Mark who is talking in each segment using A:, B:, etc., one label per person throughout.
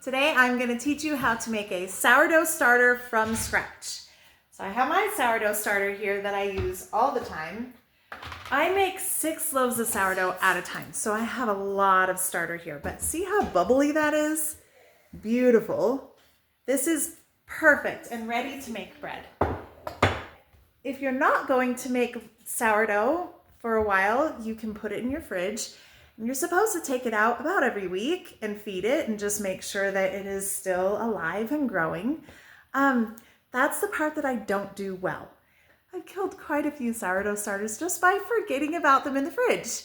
A: Today I'm going to teach you how to make a sourdough starter from scratch. So I have my sourdough starter here that I use all the time. I make 6 loaves of sourdough at a time, so I have a lot of starter here. But see how bubbly that is? Beautiful. This is perfect and ready to make bread. If you're not going to make sourdough for a while, you can put it in your fridge. And you're supposed to take it out about every week and feed it and just make sure that it is still alive and growing. That's the part that I don't do well. I've killed quite a few sourdough starters just by forgetting about them in the fridge.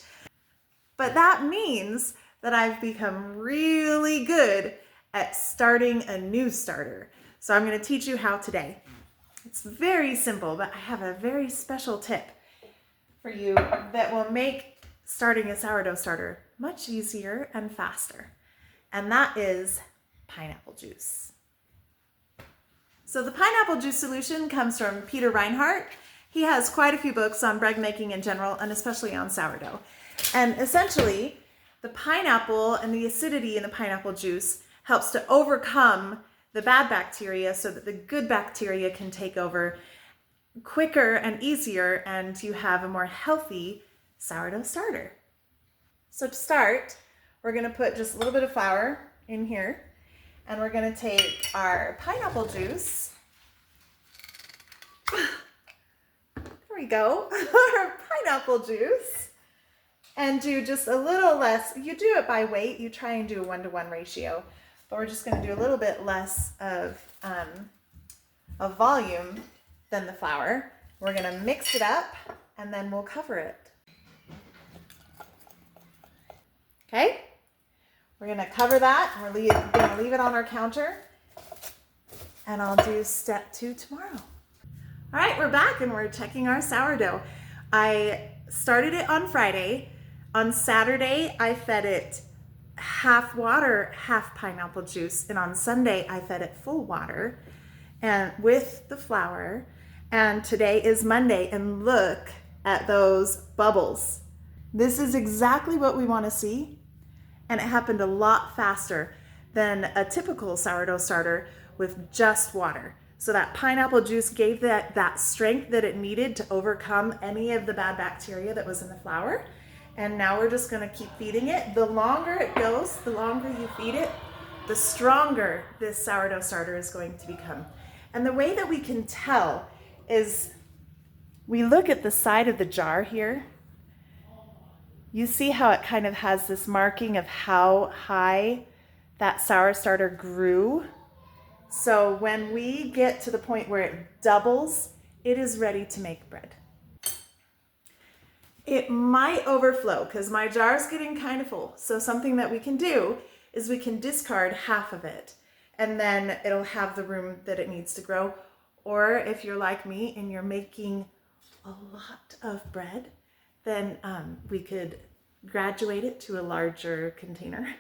A: But that means that I've become really good at starting a new starter. So I'm going to teach you how today. It's very simple, but I have a very special tip for you that will make starting a sourdough starter much easier and faster. And that is pineapple juice. So the pineapple juice solution comes from Peter Reinhardt. He has quite a few books on bread making in general, and especially on sourdough. And essentially, the pineapple and the acidity in the pineapple juice helps to overcome the bad bacteria so that the good bacteria can take over quicker and easier, and you have a more healthy sourdough starter. So to start, we're going to put just a little bit of flour in here, and we're going to take our pineapple juice. There we go, our pineapple juice, and do just a little less. You do it by weight, you try and do a 1-to-1 ratio, but we're just going to do a little bit less of volume than the flour. We're going to mix it up, and then we'll cover it. Okay, we're going to cover that. We're going to leave it on our counter, and I'll do step 2 tomorrow. All right, we're back and we're checking our sourdough. I started it on Friday. On Saturday, I fed it half water, half pineapple juice, and on Sunday, I fed it full water and with the flour. And today is Monday, and look at those bubbles. This is exactly what we want to see, and it happened a lot faster than a typical sourdough starter with just water. So that pineapple juice gave that strength that it needed to overcome any of the bad bacteria that was in the flour. And now we're just going to keep feeding it. The longer it goes, the longer you feed it, the stronger this sourdough starter is going to become. And the way that we can tell is we look at the side of the jar here. You see how it kind of has this marking of how high that sour starter grew. So when we get to the point where it doubles, it is ready to make bread. It might overflow because my jar is getting kind of full. So something that we can do is we can discard half of it, and then it'll have the room that it needs to grow. Or if you're like me and you're making a lot of bread, then we could graduate it to a larger container.